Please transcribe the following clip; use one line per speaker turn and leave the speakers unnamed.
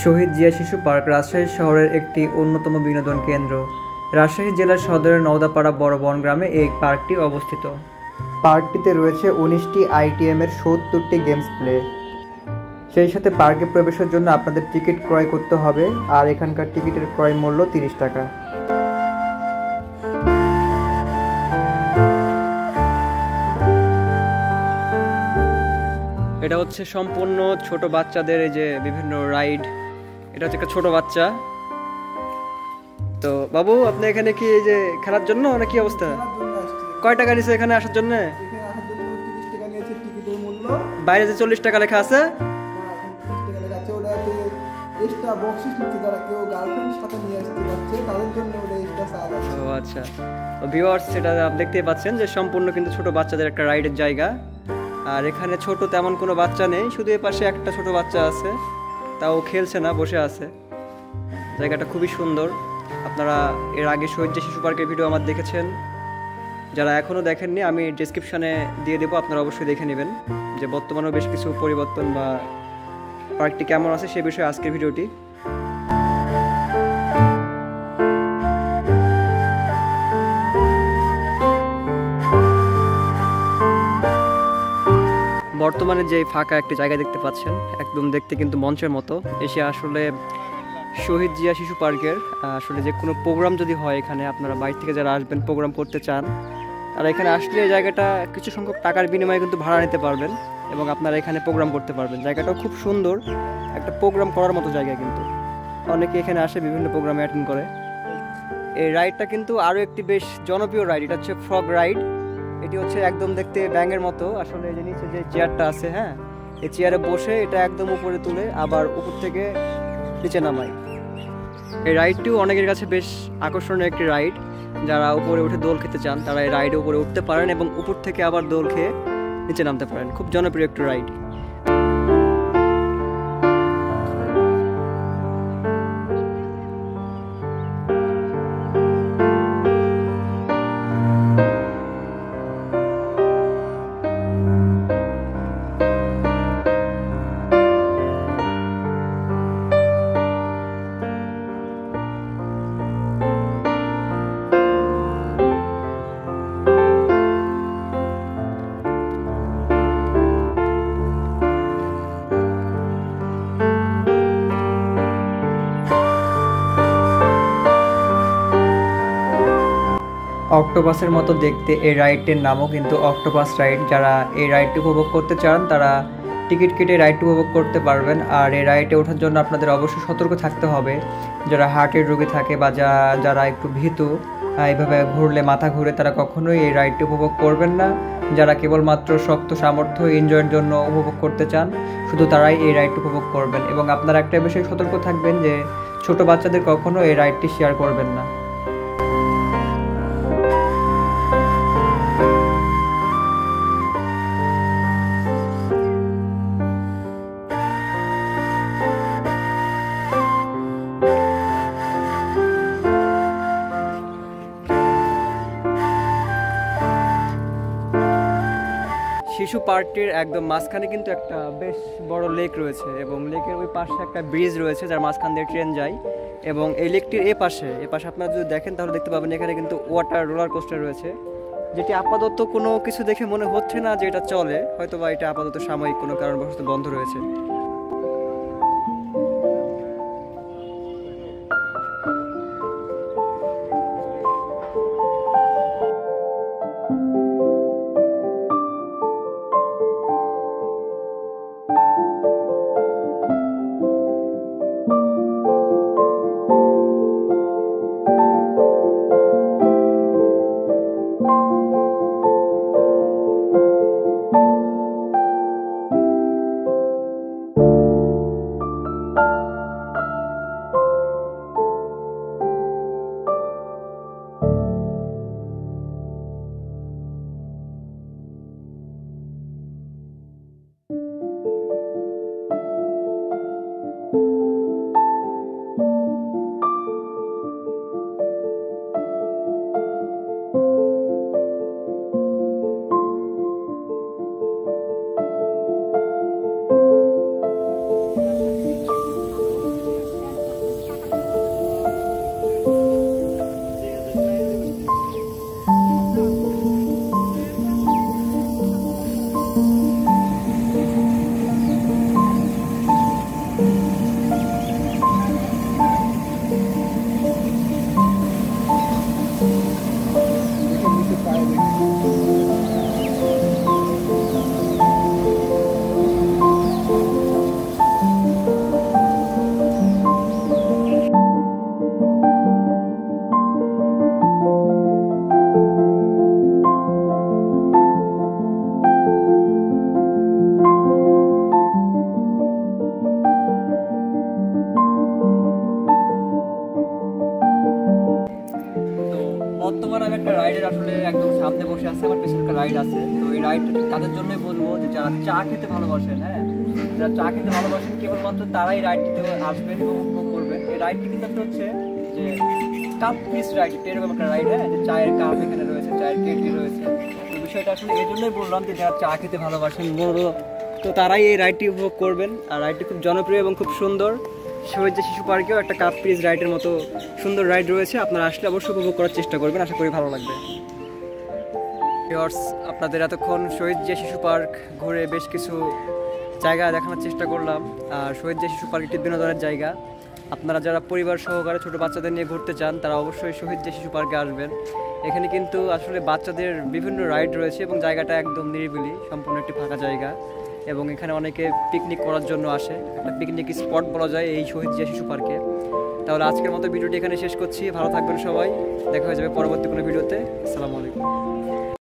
শহীদ জিয়া শিশু পার্ক রাজশাহী শহরের একটি অন্যতম বিনোদন কেন্দ্র। রাজশাহী জেলার সদরের নওদাপাড়া বড় বনগ্রামে এই পার্কটি অবস্থিত। পার্কটিতে রয়েছে 19টি আইটিএমের 70টি গেমস প্লে। সেই সাথে পার্কে প্রবেশের জন্য আপনাদের টিকিট ক্রয় করতে হবে, আর এখানকার টিকিটের ক্রয় মূল্য 30 টাকা। এটা হচ্ছে সম্পূর্ণ ছোট বাচ্চাদের এই যে বিভিন্ন রাইড। এটা হচ্ছে একটা ছোট বাচ্চা। তো বাবু, আপনি এখানে কি এই যে খেলার জন্য না কি অবস্থা? কয় টাকা নিছে এখানে আসার জন্য? বাইরে যে 40 টাকা লেখা আছে। ও আচ্ছা, ভিউয়ার্স, সেটা দেখতেই পাচ্ছেন যে সম্পূর্ণ কিন্তু ছোট বাচ্চাদের একটা রাইডের জায়গা। আর এখানে ছোট তেমন কোনো বাচ্চা নেই, শুধু এ পাশে একটা ছোট বাচ্চা আছে, তাও খেলছে না, বসে আছে। জায়গাটা খুবই সুন্দর। আপনারা এর আগে শহীদ জিয়া শিশু পার্কের ভিডিও আমার দেখেছেন, যারা এখনও দেখেননি আমি ডেসক্রিপশানে দিয়ে দেবো, আপনারা অবশ্যই দেখে নেবেন যে বর্তমানেও বেশ কিছু পরিবর্তন বা পার্কটি কেমন আছে সে বিষয়ে আজকের ভিডিওটি। বর্তমানে যে ফাঁকা একটি জায়গা দেখতে পাচ্ছেন, একদম দেখতে কিন্তু মঞ্চের মতো। এসে আসলে শহীদ জিয়া শিশু পার্কের আসলে যে কোনো প্রোগ্রাম যদি হয়, এখানে আপনারা বাইরে থেকে যারা আসবেন প্রোগ্রাম করতে চান, তারা এখানে আসলে এই জায়গাটা কিছু সংখ্যক টাকার বিনিময়ে কিন্তু ভাড়া নিতে পারবেন এবং আপনারা এখানে প্রোগ্রাম করতে পারবেন। জায়গাটাও খুব সুন্দর, একটা প্রোগ্রাম করার মতো জায়গা। কিন্তু অনেকে এখানে আসে বিভিন্ন প্রোগ্রামে অ্যাটেন্ড করে। এই রাইডটা কিন্তু আরও একটি বেশ জনপ্রিয় রাইড, এটা হচ্ছে ফ্রগ রাইড। এটি হচ্ছে একদম দেখতে ব্যাঙের মতো। আসলে এই যে নিচে যে চেয়ারটা আছে, হ্যাঁ, এই চেয়ারে বসে এটা একদম উপরে তুলে আবার উপর থেকে নিচে নামায়। এই রাইডটিও অনেকের কাছে বেশ আকর্ষণীয় একটি রাইড। যারা উপরে উঠে দোল খেতে চান তারা এই রাইডে উপরে উঠতে পারেন এবং উপর থেকে আবার দোল খেয়ে নিচে নামতে পারেন। খুব জনপ্রিয় একটি রাইড। অক্টোপাসের মতো দেখতে এই রাইডটির নামও কিন্তু অক্টোপাস রাইড। যারা এই রাইডটি উপভোগ করতে চান তারা টিকিট কেটে রাইডটি উপভোগ করতে পারবেন। আর এই রাইডে ওঠার জন্য আপনাদের অবশ্যই সতর্ক থাকতে হবে। যারা হার্টের রোগী থাকে বা যারা একটু ভীতু, এইভাবে ঘুরলে মাথা ঘুরে, তারা কখনোই এই রাইডটি উপভোগ করবেন না। যারা কেবলমাত্র শক্ত সামর্থ্য এনজয়ের জন্য উপভোগ করতে চান, শুধু তারাই এই রাইডটি উপভোগ করবেন। এবং আপনারা একটা বিষয়ে সতর্ক থাকবেন যে ছোট বাচ্চাদের কখনো এই রাইডটি শেয়ার করবেন না। শিশু পার্কটির একদম মাঝখানে কিন্তু একটা বেশ বড় লেক রয়েছে এবং লেকের ওই পাশে একটা ব্রিজ রয়েছে যার মাঝখান দিয়ে ট্রেন যায়। এবং এই লেকটির এ পাশে আপনারা যদি দেখেন তাহলে দেখতে পাবেন এখানে কিন্তু ওয়াটার রোলার কোস্টার রয়েছে, যেটি আপাতত কোনো কিছু দেখে মনে হচ্ছে না যে এটা চলে, হয়তো বা এটা আপাতত সাময়িক কোনো কারণবশত বন্ধ রয়েছে। টেরোবা নামে একটা রাইডের আসলে একদম সামনে বসে আছে, আমার পেছনে একটা রাইড আছে। তো এই রাইড তাদের জন্যই বলবো যে যারা চা খেতে ভালোবাসেন, হ্যাঁ যারা চা খেতে ভালোবাসেন কেবলমাত্র তারাই রাইডটিতে আসবেন এবং উপভোগ করবেন। এই রাইডটি কিন্তু হচ্ছে যে কাপ পিস রাইড, এরকম একটা রাইড, হ্যাঁ যে চায়ের কাপ এখানে রয়েছে, চায়ের কেটলি রয়েছে। তো বিষয়টা আসলে এই জন্যই বললাম যে যারা চা খেতে ভালোবাসেন বড়, তো তারাই এই রাইডটি উপভোগ করবেন। আর রাইডটি খুব জনপ্রিয় এবং খুব সুন্দর। শহীদ যে শিশু পার্কেও একটা কাপ পিস রাইডের মতো সুন্দর রাইড রয়েছে, আপনারা আসলে অবশ্যই উপভোগ করার চেষ্টা করবেন, আশা করি ভালো লাগবে। ভিউয়ার্স, আপনাদের এতক্ষণ শহীদ যে শিশু পার্ক ঘুরে বেশ কিছু জায়গা দেখানোর চেষ্টা করলাম। আর শহীদ যে শিশু পার্ক একটি বিনোদনের জায়গা। আপনারা যারা পরিবার সহকারে ছোটো বাচ্চাদের নিয়ে ঘুরতে চান তারা অবশ্যই শহীদ যে শিশু পার্কে আসবেন। এখানে কিন্তু আসলে বাচ্চাদের বিভিন্ন রাইড রয়েছে এবং জায়গাটা একদম নিরিবিলি, সম্পূর্ণ একটি ফাঁকা জায়গা। এবং এখানে অনেকে পিকনিক করার জন্য আসে, একটা পিকনিক স্পট বলা যায় এই শহীদ জিয়া শিশু পার্কে। তাহলে আজকের মতো ভিডিওটি এখানে শেষ করছি। ভালো থাকবেন সবাই, দেখা হয়ে যাবে পরবর্তী কোনো ভিডিওতে। আসসালামু আলাইকুম।